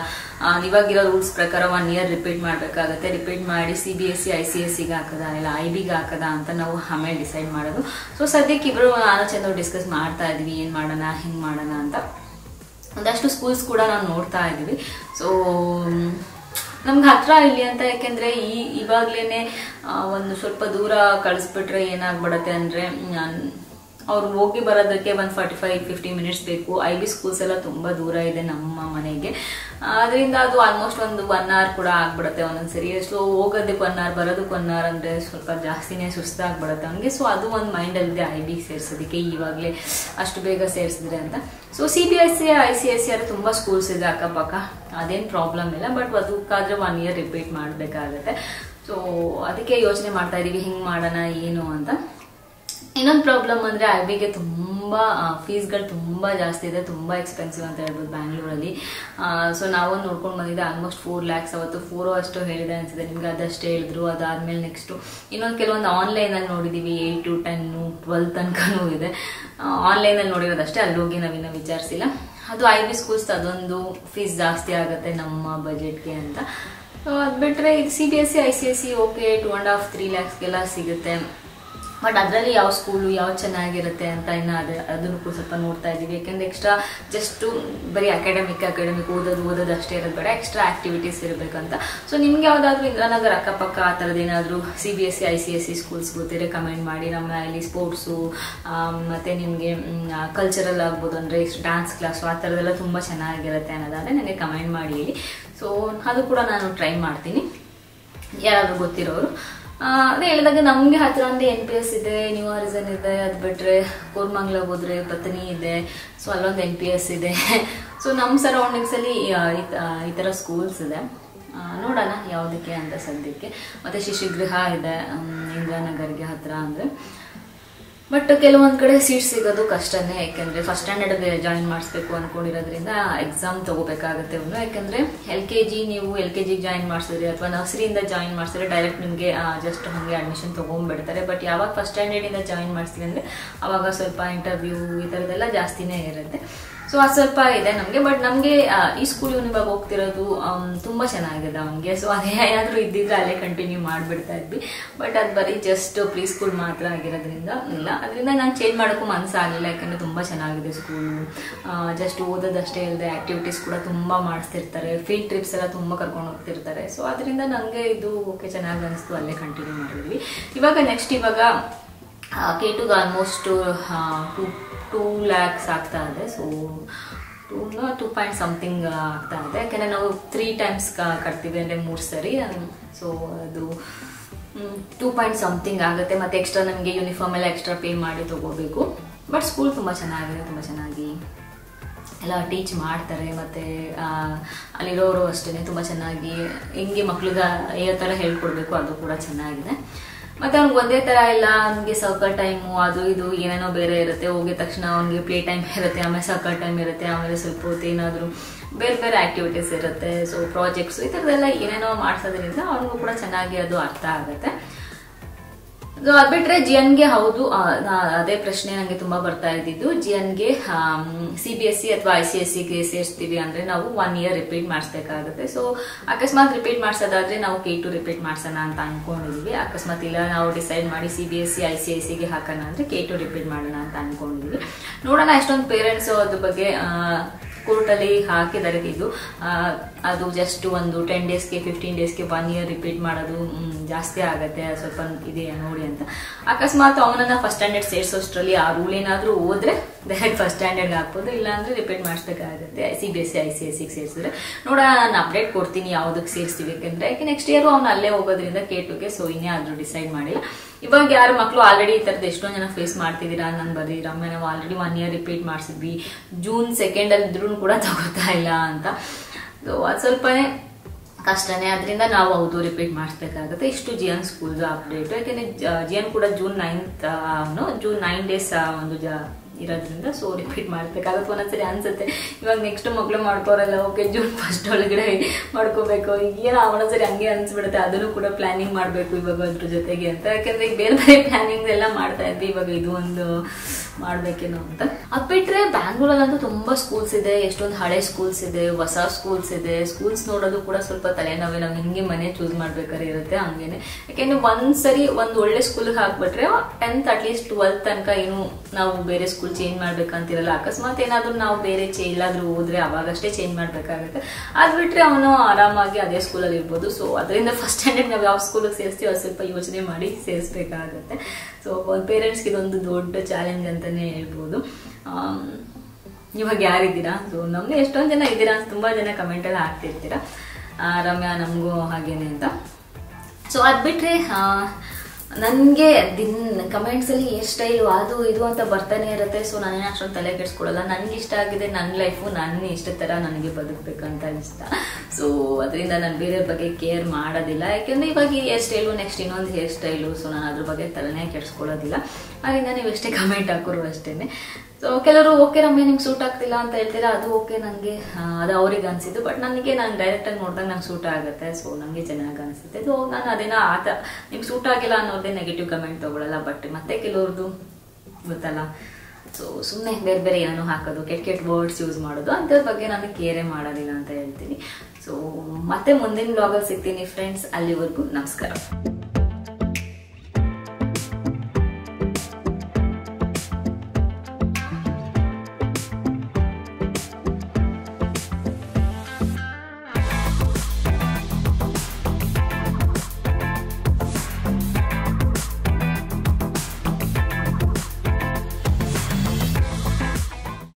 ಇವಾಗಿರೋ ರೂಲ್ಸ್ ಪ್ರಕಾರ 1 year ರಿಪೀಟ್ ಮಾಡಬೇಕಾಗತ್ತೆ. ರಿಪೀಟ್ ಮಾಡಿ CBSE ICSEಗೆ ಹಾಕದ ಇಲ್ಲ IBಗೆ ಹಾಕದ ಅಂತ ನಾವು ಆಮೇಲೆ ಡಿಸೈಡ್ ಮಾಡೋದು. ಸೊ ಸದ್ಯಕ್ಕೆ ಇಬ್ರು ನಾನು ಚಂದ ಡಿಸ್ಕಸ್ ಮಾಡ್ತಾ ಇದೀವಿ, ಏನ್ ಮಾಡೋಣ ಹೆಂಗ್ ಮಾಡೋಣ ಅಂತ. ಒಂದಷ್ಟು ಸ್ಕೂಲ್ಸ್ ಕೂಡ ನಾವು ನೋಡ್ತಾ ಇದೀವಿ. ಸೊ ನಮ್ಗೆ ಹತ್ರ ಇಲ್ಲಿ ಅಂತ, ಯಾಕೆಂದ್ರೆ ಇವಾಗ್ಲೇನೆ ಒಂದು ಸ್ವಲ್ಪ ದೂರ ಕಳಿಸ್ಬಿಟ್ರೆ ಏನಾಗ್ಬಿಡತ್ತೆ ಅಂದ್ರೆ ಅವ್ರು ಹೋಗಿ ಬರೋದಕ್ಕೆ 45-50 ಮಿನಿಟ್ಸ್ ಬೇಕು. IB ಸ್ಕೂಲ್ಸ್ ಎಲ್ಲ ತುಂಬಾ ದೂರ ಇದೆ ನಮ್ಮ ಮನೆಗೆ. ಅದರಿಂದ ಅದು ಆಲ್ಮೋಸ್ಟ್ ಒಂದು 1 hour ಕೂಡ ಆಗ್ಬಿಡುತ್ತೆ ಒಂದೊಂದ್ಸರಿ. ಸೊ ಹೋಗೋದಕ್ಕೆ 1 hour, ಬರೋದಕ್ಕೆ 1 hour ಅಂದ್ರೆ ಸ್ವಲ್ಪ ಜಾಸ್ತಿನೇ ಸುಸ್ತಾಗ್ಬಿಡುತ್ತೆ ಅವನಿಗೆ. ಸೊ ಅದು ಒಂದು ಮೈಂಡ್ ಅಲ್ಲಿದೆ IB ಸೇರ್ಸೋದಕ್ಕೆ, ಇವಾಗಲೇ ಅಷ್ಟು ಬೇಗ ಸೇರಿಸಿದ್ರೆ ಅಂತ. ಸೊ CBSE ICSE ಅಲ್ಲಿ ತುಂಬಾ ಸ್ಕೂಲ್ಸ್ ಇದೆ ಅಕ್ಕಪಕ್ಕ, ಅದೇನ್ ಪ್ರಾಬ್ಲಮ್ ಇಲ್ಲ. ಬಟ್ ಅದಕ್ಕಾದ್ರೆ 1 year ರಿಪೀಟ್ ಮಾಡ್ಬೇಕಾಗತ್ತೆ. ಸೊ ಅದಕ್ಕೆ ಯೋಚನೆ ಮಾಡ್ತಾ ಇದೀವಿ ಹೆಂಗ್ ಮಾಡೋಣ ಏನು ಅಂತ. ಇನ್ನೊಂದು ಪ್ರಾಬ್ಲಮ್ ಅಂದ್ರೆ IBಗೆ ತುಂಬಾ ಫೀಸ್ಗಳು ತುಂಬಾ ಜಾಸ್ತಿ ಇದೆ, ತುಂಬಾ ಎಕ್ಸ್ಪೆನ್ಸಿವ್ ಅಂತ ಹೇಳ್ಬೋದು ಬ್ಯಾಂಗ್ಳೂರಲ್ಲಿ. ಸೊ ನಾವು ನೋಡ್ಕೊಂಡು ಬಂದಿದ್ದೆ ಆಲ್ಮೋಸ್ಟ್ 4 lakhs. ಅವತ್ತು 4 ಅಷ್ಟು ಹೇಳಿದೆ ಅನ್ಸಿದೆ ನಿಮ್ಗೆ, ಅದಷ್ಟೇ ಹೇಳಿದ್ರು. ಅದಾದ್ಮೇಲೆ ನೆಕ್ಸ್ಟ್ ಇನ್ನೊಂದು ಕೆಲವೊಂದು ಆನ್ಲೈನ್ ಅಲ್ಲಿ ನೋಡಿದೀವಿ, 8 to 10, 12 ತನಕನೂ ಇದೆ. ಆನ್ಲೈನ್ ಅಲ್ಲಿ ನೋಡಿರೋದಷ್ಟೇ, ಅಲ್ಲಿ ಹೋಗಿ ನಾವಿನ್ನ ವಿಚಾರಿಸಿಲ್ಲ. ಅದು IB ಸ್ಕೂಲ್ಸ್ ಅದೊಂದು ಫೀಸ್ ಜಾಸ್ತಿ ಆಗುತ್ತೆ ನಮ್ಮ ಬಜೆಟ್ಗೆ ಅಂತ. ಅದ್ ಬಿಟ್ರೆ ಇದು CBSE ICSE ಓಕೆ 2.5-3 lakhsಗೆಲ್ಲ ಸಿಗುತ್ತೆ. ಬಟ್ ಅದರಲ್ಲಿ ಯಾವ ಸ್ಕೂಲು ಯಾವ ಚೆನ್ನಾಗಿರುತ್ತೆ ಅಂತ ಇನ್ನು ಅದನ್ನು ಕೂಡ ಸ್ವಲ್ಪ ನೋಡ್ತಾ ಇದ್ದೀವಿ. ಯಾಕೆಂದ್ರೆ ಎಕ್ಸ್ಟ್ರಾ ಜಸ್ಟ್ ಬರೀ ಅಕಾಡೆಮಿಕ್ ಓದೋದು ಅಷ್ಟೇ ಇರೋದು ಬೇಡ, ಎಕ್ಸ್ಟ್ರಾ ಆಕ್ಟಿವಿಟೀಸ್ ಇರಬೇಕಂತ. ಸೊ ನಿಮ್ಗೆ ಯಾವ್ದಾದ್ರು ಇಂದ್ರಾನಗರ್ ಅಕ್ಕಪಕ್ಕ ಆ ಥರದ್ದು ಏನಾದರೂ CBSE ICSE ಸ್ಕೂಲ್ಸ್ ಗೊತ್ತಿದ್ರೆ ಕಮೆಂಟ್ ಮಾಡಿ. ನಮ್ಮ ಇಲ್ಲಿ ಸ್ಪೋರ್ಟ್ಸು ಮತ್ತೆ ನಿಮಗೆ ಕಲ್ಚರಲ್ ಆಗ್ಬೋದು, ಅಂದರೆ ಡ್ಯಾನ್ಸ್ ಕ್ಲಾಸು ಆ ಥರದ್ದೆಲ್ಲ ತುಂಬ ಚೆನ್ನಾಗಿರುತ್ತೆ ಅನ್ನೋದಾದರೆ ನನಗೆ ಕಮೆಂಟ್ ಮಾಡಿ ಹೇಳಿ. ಸೊ ಅದು ಕೂಡ ನಾನು ಟ್ರೈ ಮಾಡ್ತೀನಿ, ಯಾರಾದರೂ ಗೊತ್ತಿರೋರು. ಅದೇ ಹೇಳಿದಾಗ ನಮ್ಗೆ ಹತ್ರ ಅಂದ್ರೆ NPS ಇದೆ, ನ್ಯೂ ಹಾರಿಸನ್ ಇದೆ. ಅದು ಬಿಟ್ರೆ ಕೋರ್ಮಂಗ್ಲ ಹೋದ್ರೆ ಪತ್ನಿ ಇದೆ. ಸೊ ಅಲ್ಲೊಂದು NPS ಇದೆ. ಸೊ ನಮ್ಮ ಸರೌಂಡಿಂಗ್ಸ್ ಅಲ್ಲಿ ಈ ತರ ಸ್ಕೂಲ್ಸ್ ಇದೆ. ನೋಡೋಣ ಯಾವುದಕ್ಕೆ ಅಂತ ಸದ್ಯಕ್ಕೆ. ಮತ್ತೆ ಶಿಶುಗೃಹ ಇದೆ ಇಂದಿರಾನಗರ್ಗೆ ಹತ್ರ ಅಂದ್ರೆ. ಬಟ್ ಕೆಲವೊಂದ್ ಕಡೆ ಸೀಟ್ ಸಿಗೋದು ಕಷ್ಟನೇ, ಯಾಕೆಂದ್ರೆ ಫಸ್ಟ್ ಸ್ಟ್ಯಾಂಡರ್ಡ್ ಜಾಯಿನ್ ಮಾಡಿಸ್ಬೇಕು ಅನ್ಕೊಂಡಿರೋದ್ರಿಂದ ಎಕ್ಸಾಮ್ ತಗೋಬೇಕಾಗುತ್ತೆ ಅವನು. ಯಾಕಂದ್ರೆ ನೀವು LKG ಜಾಯಿನ್ ಮಾಡಿಸಿದ್ರೆ ಅಥವಾ ನರ್ಸರಿಯಿಂದ ಜಾಯಿನ್ ಮಾಡಿಸಿದ್ರೆ ಡೈರೆಕ್ಟ್ ನಿಮಗೆ ಜಸ್ಟ್ ಹಂಗೆ ಅಡ್ಮಿಷನ್ ತಗೊಂಡ್ಬಿಡ್ತಾರೆ. ಬಟ್ ಯಾವಾಗ ಫಸ್ಟ್ ಸ್ಟ್ಯಾಂಡರ್ಡ್ ಇಂದ ಜಾಯಿನ್ ಮಾಡಿಸ್ತೀವಿ ಅಂದ್ರೆ ಅವಾಗ ಸ್ವಲ್ಪ ಇಂಟರ್ವ್ಯೂ ಈ ಥರದ್ದೆಲ್ಲ ಜಾಸ್ತಿನೇ ಇರುತ್ತೆ. ಸೊ ಅದು ಸ್ವಲ್ಪ ಇದೆ ನಮಗೆ. ಬಟ್ ನಮಗೆ ಈ ಸ್ಕೂಲ್ ಇವಾಗ ಹೋಗ್ತಿರೋದು ತುಂಬಾ ಚೆನ್ನಾಗಿದೆ ಅವನಿಗೆ. ಸೊ ಅದೇ ಏನಾದರೂ ಇದ್ದಿದ್ರೆ ಅಲ್ಲೇ ಕಂಟಿನ್ಯೂ ಮಾಡಿಬಿಡ್ತಾ ಇದ್ವಿ. ಬಟ್ ಅದು ಬರೀ ಜಸ್ಟ್ ಪ್ರೀ ಸ್ಕೂಲ್ ಮಾತ್ರ ಆಗಿರೋದ್ರಿಂದ ಇಲ್ಲ, ಅದರಿಂದ ನಾನು ಚೇಂಜ್ ಮಾಡೋಕ್ಕೂ ಮನಸ್ಸಾಗಲಿಲ್ಲ. ಯಾಕಂದ್ರೆ ತುಂಬಾ ಚೆನ್ನಾಗಿದೆ ಸ್ಕೂಲು. ಜಸ್ಟ್ ಓದೋದಷ್ಟೇ ಇಲ್ಲದೆ ಆಕ್ಟಿವಿಟೀಸ್ ಕೂಡ ತುಂಬಾ ಮಾಡಿಸ್ತಿರ್ತಾರೆ, ಫೀಲ್ಡ್ ಟ್ರಿಪ್ಸ್ ಎಲ್ಲ ತುಂಬಾ ಕರ್ಕೊಂಡು ಹೋಗ್ತಿರ್ತಾರೆ. ಸೊ ಅದರಿಂದ ನನಗೆ ಇದು ಓಕೆ ಚೆನ್ನಾಗಿ ಅನಿಸ್ತು, ಅಲ್ಲೇ ಕಂಟಿನ್ಯೂ ಮಾಡಿದ್ವಿ. ಇವಾಗ K2ಗೆ ಆಲ್ಮೋಸ್ಟ್ 2 lakhs ಆಗ್ತಾ ಇದೆ. ಸೊ 2 point something ಆಗ್ತಾ ಇದೆ. ಯಾಕಂದ್ರೆ ನಾವು 3 times ಕಟ್ತೀವಿ ಅಂದ್ರೆ 3 ಸರಿ. ಸೊ ಅದು 2 point something ಆಗುತ್ತೆ. ಮತ್ತೆ ಎಕ್ಸ್ಟ್ರಾ ನಮಗೆ ಯೂನಿಫಾರ್ಮ್ ಎಲ್ಲ ಎಕ್ಸ್ಟ್ರಾ ಪೇ ಮಾಡಿ ತಗೋಬೇಕು. ಬಟ್ ಸ್ಕೂಲ್ ತುಂಬಾ ಚೆನ್ನಾಗಿದೆ, ತುಂಬಾ ಚೆನ್ನಾಗಿ ಎಲ್ಲ ಟೀಚ್ ಮಾಡ್ತಾರೆ. ಮತ್ತೆ ಅಲ್ಲಿರೋರು ಅಷ್ಟೇ ತುಂಬಾ ಚೆನ್ನಾಗಿ ಹೆಂಗೆ ಮಕ್ಳಿಗೆ ಯಾವ ಥರ ಹೇಳ್ಕೊಡ್ಬೇಕು ಅದು ಕೂಡ ಚೆನ್ನಾಗಿದೆ. ಮತ್ತೆ ಅವ್ನಿಗೆ ಒಂದೇ ತರ ಇಲ್ಲ, ಅವ್ನಿಗೆ ಸರ್ಕಲ್ ಟೈಮು ಅದು ಇದು ಏನೇನೋ ಬೇರೆ ಇರುತ್ತೆ. ಹೋಗಿದ ತಕ್ಷಣ ಅವ್ನಿಗೆ ಪ್ಲೇ ಟೈಮ್ ಇರುತ್ತೆ, ಆಮೇಲೆ ಸರ್ಕಲ್ ಟೈಮ್ ಇರುತ್ತೆ, ಆಮೇಲೆ ಸ್ವಲ್ಪ ಹೊತ್ತು ಏನಾದರೂ ಬೇರೆ ಆಕ್ಟಿವಿಟೀಸ್ ಇರುತ್ತೆ. ಸೊ ಪ್ರಾಜೆಕ್ಟ್ಸ್ ಈ ಥರದ್ದೆಲ್ಲ ಏನೇನೋ ಮಾಡಿಸೋದ್ರಿಂದ ಅವ್ನಿಗೂ ಕೂಡ ಚೆನ್ನಾಗಿ ಅದು ಅರ್ಥ ಆಗುತ್ತೆ. ಸೊ ಅದು ಬಿಟ್ರೆ GNಗೆ ಹೌದು, ಅದೇ ಪ್ರಶ್ನೆ ನನಗೆ ತುಂಬಾ ಬರ್ತಾ ಇದ್ದಿದ್ದು. GNಗೆ CBSE ಅಥವಾ ICSEಗೆ ಸೇರಿಸ್ತೀವಿ ಅಂದ್ರೆ ನಾವು 1 year ರಿಪೀಟ್ ಮಾಡಿಸ್ಬೇಕಾಗುತ್ತೆ. ಸೊ ಅಕಸ್ಮಾತ್ ರಿಪೀಟ್ ಮಾಡಿಸೋದಾದ್ರೆ ನಾವು K2 ರಿಪೀಟ್ ಮಾಡ್ಸೋಣ ಅಂತ ಅನ್ಕೊಂಡಿದೀವಿ. ಅಕಸ್ಮಾತ್ ಇಲ್ಲ ನಾವು ಡಿಸೈಡ್ ಮಾಡಿ CBSE ICSEಗೆ ಹಾಕೋಣ ಅಂದ್ರೆ K2 ರಿಪೀಟ್ ಮಾಡೋಣ ಅಂತ ಅನ್ಕೊಂಡಿದೀವಿ. ನೋಡೋಣ. ಎಷ್ಟೊಂದು ಪೇರೆಂಟ್ಸ್ ಅದ್ರ ಬಗ್ಗೆ ಕೋರ್ಟಲ್ಲಿ ಹಾಕಿದ್ದಾರೆ. ಇದು ಅದು ಜಸ್ಟ್ ಒಂದು 10 daysಗೆ 15 daysಗೆ 1 year ರಿಪೀಟ್ ಮಾಡೋದು ಜಾಸ್ತಿ ಆಗತ್ತೆ, ಸ್ವಲ್ಪ ಇದೆಯಾ ನೋಡಿ ಅಂತ. ಅಕಸ್ಮಾತ್ ಅವನನ್ನ ಫಸ್ಟ್ ಸ್ಟ್ಯಾಂಡರ್ಡ್ ಸೇರಿಸೋಷ್ಟ್ರಲ್ಲಿ ಆ ರೂಲ್ ಏನಾದ್ರೂ ಹೋದ್ರೆ ಡೈರೆಕ್ಟ್ ಫಸ್ಟ್ ಸ್ಟ್ಯಾಂಡರ್ಡ್ಗೆ ಹಾಕ್ಬೋದು, ಇಲ್ಲಾಂದ್ರೆ ರಿಪೀಟ್ ಮಾಡಿಸ್ಬೇಕಾಗುತ್ತೆ CBSE ICSEಗೆ ಸೇರಿಸಿದ್ರೆ. ನೋಡೋಣ, ನಾನು ಅಪ್ಡೇಟ್ ಕೊಡ್ತೀನಿ ಯಾವುದಕ್ಕೆ ಸೇರಿಸ್ತೀವಿ. ಯಾಕೆ ನೆಕ್ಸ್ಟ್ ಇಯರ್ ಅವ್ನು ಅಲ್ಲೇ ಹೋಗೋದ್ರಿಂದ K2ಗೆ. ಸೊ ಇನ್ನೇ ಆದ್ರೂ ಡಿಸೈಡ್ ಮಾಡಿಲ್ಲ. ಇವಾಗ ಯಾರು ಮಕ್ಕಳು ಆಲ್ರೆಡಿ ಈ ತರದ್ದು ಎಷ್ಟೊಂದು ಜನ ಫೇಸ್ ಮಾಡ್ತಿದ್ದೀರಾ, ನಾನು ಬರೀ ರಮ್ಯ ನಾವು ಆಲ್ರೆಡಿ 1 year ರಿಪೀಟ್ ಮಾಡಿಸಿದ್ವಿ, June 2 ಅಲ್ಲಿ ಇದ್ರೂ ಕೂಡ ತಗೋತಾ ಇಲ್ಲ ಅಂತ. ಸೊ ಅದು ಸ್ವಲ್ಪನೇ ಕಷ್ಟನೇ. ಅದರಿಂದ ನಾವು ಹೌದು ರಿಪೀಟ್ ಮಾಡಿಸ್ಬೇಕಾಗುತ್ತೆ. ಇಷ್ಟು ಜಿಯನ್ ಸ್ಕೂಲ್ದು ಅಪ್ಡೇಟು. ಯಾಕೆಂದರೆ ಜಿಯನ್ ಕೂಡ ಜೂನ್ 9 ಡೇಸ್ ಒಂದು ಇರೋದ್ರಿಂದ ಸೊ ರಿಪೀಟ್ ಮಾಡಬೇಕಾಗುತ್ತೆ. ಒಂದೊಂದ್ಸರಿ ಅನ್ಸುತ್ತೆ ಇವಾಗ ನೆಕ್ಸ್ಟ್ ಮಗಳು ಮಾಡ್ಕೋರಲ್ಲ, ಓಕೆ ಜೂನ್ 1 ಒಳಗಡೆ ಮಾಡ್ಕೋಬೇಕು, ಏನೋ ಒಂದೊಂದ್ಸರಿ ಹಂಗೆ ಅನ್ಸ್ಬಿಡುತ್ತೆ. ಅದನ್ನು ಕೂಡ ಪ್ಲಾನಿಂಗ್ ಮಾಡಬೇಕು ಇವಾಗ ಅದ್ರ ಜೊತೆಗೆ ಅಂತ. ಯಾಕಂದ್ರೆ ಈಗ ಬೇರೆ ಬೇರೆ ಪ್ಲಾನಿಂಗ್ ಎಲ್ಲ ಮಾಡ್ತಾ ಇದ್ವಿ, ಇವಾಗ ಇದು ಒಂದು ಮಾಡ್ಬೇಕೇನೋ ಅಂತ. ಅದು ಬಿಟ್ರೆ ಬ್ಯಾಂಗ್ಳೂರಲ್ಲಂತೂ ತುಂಬಾ ಸ್ಕೂಲ್ಸ್ ಇದೆ, ಎಷ್ಟೊಂದು ಹಳೆ ಸ್ಕೂಲ್ಸ್ ಇದೆ, ಹೊಸ ಸ್ಕೂಲ್ಸ್ ಇದೆ. ಸ್ಕೂಲ್ಸ್ ನೋಡೋದು ಕೂಡ ಸ್ವಲ್ಪ ತಲೆನೋವೆ. ನಾವು ಹೆಂಗೆ ಮನೆ ಚೂಸ್ ಮಾಡ್ಬೇಕಾದ್ರೆ ಇರುತ್ತೆ ಹಂಗೇನೆ. ಯಾಕೆಂದ್ರೆ ಒಂದ್ಸರಿ ಒಂದು ಒಳ್ಳೆ ಸ್ಕೂಲ್ಗೆ ಹಾಕ್ಬಿಟ್ರೆ 10th ಅಟ್ಲೀಸ್ಟ್ 12th ತನಕ ಏನು ನಾವು ಬೇರೆ ಸ್ಕೂಲ್ ಚೇಂಜ್ ಮಾಡ್ಬೇಕಂತಿರಲ್ಲ. ಅಕಸ್ಮಾತ್ ಏನಾದ್ರು ನಾವು ಬೇರೆ ಎಲ್ಲಾದ್ರೂ ಹೋದ್ರೆ ಅವಾಗಷ್ಟೇ ಚೇಂಜ್ ಮಾಡ್ಬೇಕಾಗುತ್ತೆ. ಅದ್ ಬಿಟ್ರೆ ಅವನು ಆರಾಮಾಗಿ ಅದೇ ಸ್ಕೂಲಲ್ಲಿ ಇರ್ಬೋದು. ಸೊ ಅದರಿಂದ ಫಸ್ಟ್ ಸ್ಟ್ಯಾಂಡರ್ಡ್ ನಾವು ಯಾವ ಸ್ಕೂಲಿಗೆ ಸೇರಿಸ್ತೀವಿ ಅದು ಸ್ವಲ್ಪ ಯೋಚನೆ ಮಾಡಿ ಸೇರಿಸ್ಬೇಕಾಗತ್ತೆ. ಸೊ ಪೇರೆಂಟ್ಸ್ಗೆ ಇದೊಂದು ದೊಡ್ಡ ಚಾಲೆಂಜ್ ಅಂತಾನೆ ಹೇಳ್ಬೋದು. ಇವಾಗ ಯಾರಿದ್ದೀರಾ? ಸೊ ನಮ್ಗೆ ಎಷ್ಟೊಂದು ಜನ ಇದ್ದೀರಾ, ತುಂಬಾ ಜನ ಕಮೆಂಟ್ ಎಲ್ಲ ಹಾಕ್ತಿರ್ತೀರಾ, ರಮ್ಯಾ ನಮಗೂ ಹಾಗೇನೆ ಅಂತ. ಸೊ ಅದ್ ಬಿಟ್ರೆ ನನಗೆ ಕಮೆಂಟ್ಸಲ್ಲಿ ಹೇರ್ ಸ್ಟೈಲು ಅದು ಇದು ಅಂತ ಬರ್ತಾನೆ ಇರುತ್ತೆ. ಸೊ ನಾನೇನು ಅಷ್ಟೊಂದು ತಲೆ ಕೆಡಿಸ್ಕೊಡಲ್ಲ. ನನಗೆ ಇಷ್ಟ ಆಗಿದೆ, ನನ್ನ ಲೈಫು ನನ್ನ ಇಷ್ಟ ಥರ ನನಗೆ ಬದುಕಬೇಕಂತ ಇಷ್ಟ. ಸೊ ಅದರಿಂದ ನಾನು ಬೇರೆ ಬಗ್ಗೆ ಕೇರ್ ಮಾಡೋದಿಲ್ಲ. ಯಾಕೆಂದರೆ ಇವಾಗ ಈ ಹೇರ್ ಸ್ಟೈಲು ನೆಕ್ಸ್ಟ್ ಇನ್ನೊಂದು ಹೇರ್ ಸ್ಟೈಲು, ಸೊ ನಾನು ಅದ್ರ ಬಗ್ಗೆ ತಲೆನೇ ಕೆಡಿಸ್ಕೊಳ್ಳೋದಿಲ್ಲ. ಅದರಿಂದ ನೀವು ಎಷ್ಟೇ ಕಮೆಂಟ್ ಹಾಕೋರು ಅಷ್ಟೇ. ಸೊ ಕೆಲವರು ಓಕೆ ರಮ್ಯ ನಿಮ್ಗೆ ಸೂಟ್ ಆಗ್ತಿಲ್ಲ ಅಂತ ಹೇಳ್ತೀರಾ, ಅದು ಓಕೆ, ನನಗೆ ಅದು ಅವ್ರಿಗೆ ಅನಿಸಿದ್ದು. ಬಟ್ ನನಗೆ ನಾನು ಡೈರೆಕ್ಟಾಗಿ ನೋಡಿದಾಗ ನಂಗೆ ಸೂಟ್ ಆಗುತ್ತೆ. ಸೊ ನನಗೆ ಚೆನ್ನಾಗಿ ಅನಿಸುತ್ತೆ. ಸೊ ನಾನು ಅದೇನೋ ನಿಮ್ಗೆ ಸೂಟ್ ಆಗಿಲ್ಲ ಅನ್ನೋದೇ ನೆಗೆಟಿವ್ ಕಮೆಂಟ್ ತೊಗೊಳ್ಳಲ್ಲ. ಬಟ್ ಮತ್ತೆ ಕೆಲವ್ರದ್ದು ಗೊತ್ತಲ್ಲ, ಸೊ ಸುಮ್ಮನೆ ಬೇರೆ ಬೇರೆ ಏನೋ ಹಾಕೋದು, ಕೆಟ್ಟ ವರ್ಡ್ಸ್ ಯೂಸ್ ಮಾಡೋದು, ಅಂಥದ್ರ ಬಗ್ಗೆ ನಾನು ಕೇರೇ ಮಾಡೋದಿಲ್ಲ ಅಂತ ಹೇಳ್ತೀನಿ. ಸೊ ಮತ್ತೆ ಮುಂದಿನ ಬ್ಲಾಗಲ್ಲಿ ಸಿಗ್ತೀನಿ ಫ್ರೆಂಡ್ಸ್. ಅಲ್ಲಿವರೆಗೂ ನಮಸ್ಕಾರ.